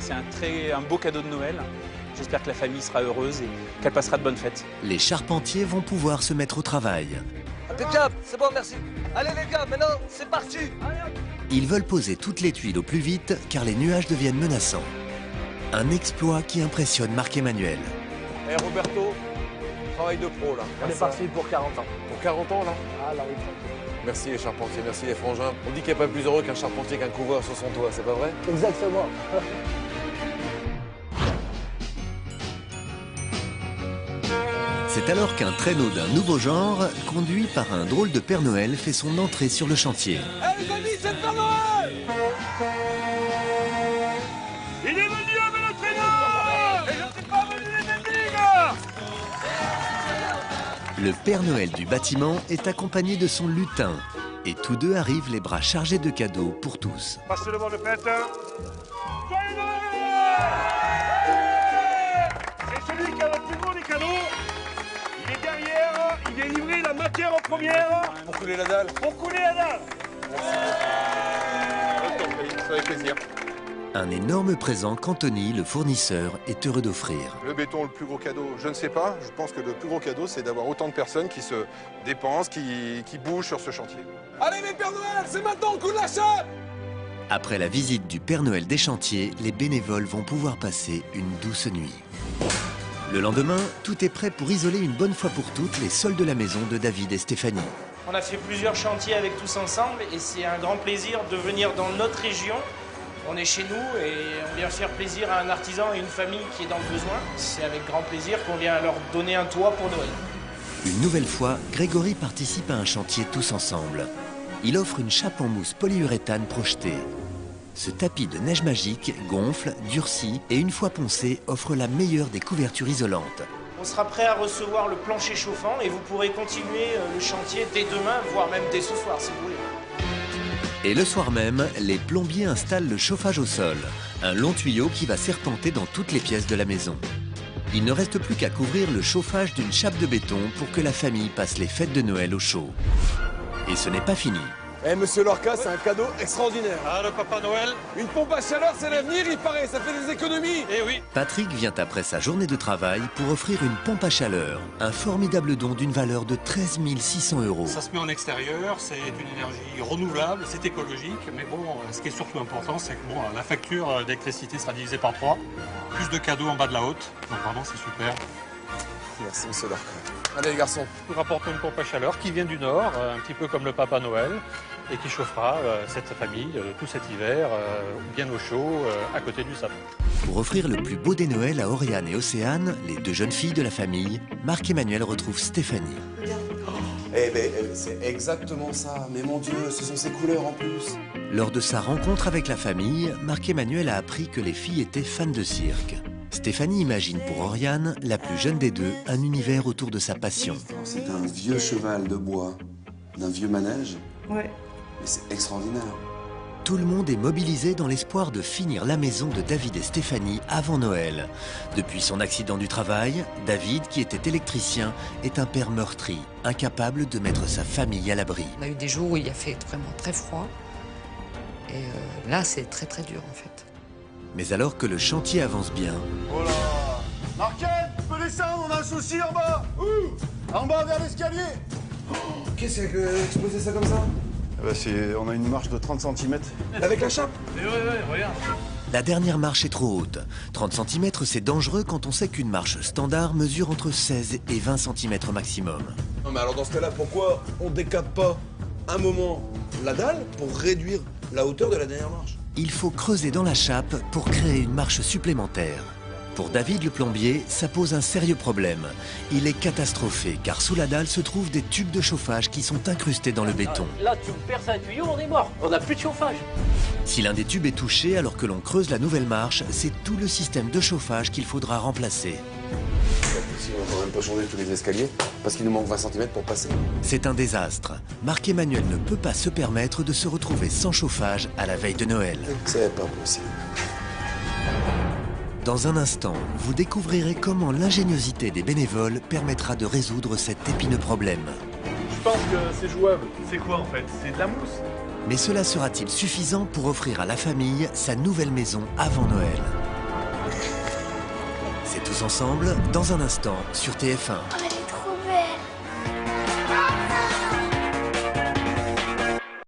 C'est un beau cadeau de Noël. J'espère que la famille sera heureuse et qu'elle passera de bonnes fêtes. Les charpentiers vont pouvoir se mettre au travail. Impeccable, c'est bon, merci. Allez les gars, maintenant, c'est parti. Ils veulent poser toutes les tuiles au plus vite car les nuages deviennent menaçants. Un exploit qui impressionne Marc-Emmanuel. Eh Roberto, travail de pro là. On est parti pour 40 ans. Pour 40 ans là. Ah là oui, tranquille. Merci les charpentiers, merci les frangins. On dit qu'il n'y a pas plus heureux qu'un charpentier qu'un couvreur sur son toit, c'est pas vrai? Exactement. C'est alors qu'un traîneau d'un nouveau genre, conduit par un drôle de Père Noël, fait son entrée sur le chantier. Eh les amis, c'est le Père Noël! Il est venu avec le traîneau! Et je ne suis pas venu les ennemis! Le Père Noël du bâtiment est accompagné de son lutin. Et tous deux arrivent les bras chargés de cadeaux pour tous. Passez le bon de fête. Joyeux Noël! C'est celui qui a le plus beau des cadeaux. Il est derrière, il vient livrer la matière en première. Pour couler la dalle. Pour couler la dalle. Merci. Avec plaisir. Un énorme présent qu'Anthony, le fournisseur, est heureux d'offrir. Le béton, le plus gros cadeau, je ne sais pas. Je pense que le plus gros cadeau, c'est d'avoir autant de personnes qui se dépensent, qui bougent sur ce chantier. Allez mes Pères Noël, c'est maintenant le coup de la chape! Après la visite du Père Noël des chantiers, les bénévoles vont pouvoir passer une douce nuit. Le lendemain, tout est prêt pour isoler une bonne fois pour toutes les sols de la maison de David et Stéphanie. On a fait plusieurs chantiers avec tous ensemble et c'est un grand plaisir de venir dans notre région. On est chez nous et on vient faire plaisir à un artisan et une famille qui est dans le besoin. C'est avec grand plaisir qu'on vient leur donner un toit pour Noël. Une nouvelle fois, Grégory participe à un chantier tous ensemble. Il offre une chape en mousse polyuréthane projetée. Ce tapis de neige magique gonfle, durcit et une fois poncé, offre la meilleure des couvertures isolantes. On sera prêt à recevoir le plancher chauffant et vous pourrez continuer le chantier dès demain, voire même dès ce soir si vous voulez. Et le soir même, les plombiers installent le chauffage au sol. Un long tuyau qui va serpenter dans toutes les pièces de la maison. Il ne reste plus qu'à couvrir le chauffage d'une chape de béton pour que la famille passe les fêtes de Noël au chaud. Et ce n'est pas fini. Eh monsieur Lorca, c'est un cadeau extraordinaire. Ah, le Papa Noël? Une pompe à chaleur, c'est l'avenir, il paraît, ça fait des économies. Eh oui. Patrick vient après sa journée de travail pour offrir une pompe à chaleur. Un formidable don d'une valeur de 13 600 €. Ça se met en extérieur, c'est une énergie renouvelable, c'est écologique. Mais bon, ce qui est surtout important, c'est que bon, la facture d'électricité sera divisée par 3. Plus de cadeaux en bas de la haute. Donc vraiment, c'est super. Merci monsieur Lorca. Allez les garçons. Nous rapportons une pompe à chaleur qui vient du Nord, un petit peu comme le Papa Noël, et qui chauffera cette famille tout cet hiver, bien au chaud, à côté du sapin. Pour offrir le plus beau des Noëls à Oriane et Océane, les deux jeunes filles de la famille, Marc-Emmanuel retrouve Stéphanie. Eh ben, c'est exactement ça. Mais mon Dieu, ce sont ces couleurs en plus. Lors de sa rencontre avec la famille, Marc-Emmanuel a appris que les filles étaient fans de cirque. Stéphanie imagine pour Oriane, la plus jeune des deux, un univers autour de sa passion. C'est un vieux cheval de bois, d'un vieux manège. Ouais. Mais c'est extraordinaire. Tout le monde est mobilisé dans l'espoir de finir la maison de David et Stéphanie avant Noël. Depuis son accident du travail, David, qui était électricien, est un père meurtri, incapable de mettre sa famille à l'abri. On a eu des jours où il a fait vraiment très froid. Et là, c'est très très dur en fait. Mais alors que le chantier avance bien... Oh là! Marquette, tu peux descendre, on a un souci en bas! Où? En bas, vers l'escalier! Qu'est-ce que c'est exposer ça comme ça? On a une marche de 30 cm. Avec la chape? Ouais, regarde. La dernière marche est trop haute. 30 cm, c'est dangereux quand on sait qu'une marche standard mesure entre 16 et 20 cm maximum. Non mais alors dans ce cas-là, pourquoi on décape pas un moment la dalle pour réduire la hauteur de la dernière marche? Il faut creuser dans la chape pour créer une marche supplémentaire. Pour David le plombier, ça pose un sérieux problème. Il est catastrophé car sous la dalle se trouvent des tubes de chauffage qui sont incrustés dans le béton. Là, tu me perces un tuyau, on est mort. On n'a plus de chauffage. Si l'un des tubes est touché alors que l'on creuse la nouvelle marche, c'est tout le système de chauffage qu'il faudra remplacer. Si on va quand même pas changer tous les escaliers, parce qu'il nous manque 20 cm pour passer. C'est un désastre. Marc-Emmanuel ne peut pas se permettre de se retrouver sans chauffage à la veille de Noël. C'est pas possible. Dans un instant, vous découvrirez comment l'ingéniosité des bénévoles permettra de résoudre cet épineux problème. Je pense que c'est jouable. C'est quoi en fait? C'est de la mousse? Mais cela sera-t-il suffisant pour offrir à la famille sa nouvelle maison avant Noël ? C'est tous ensemble dans un instant sur TF1.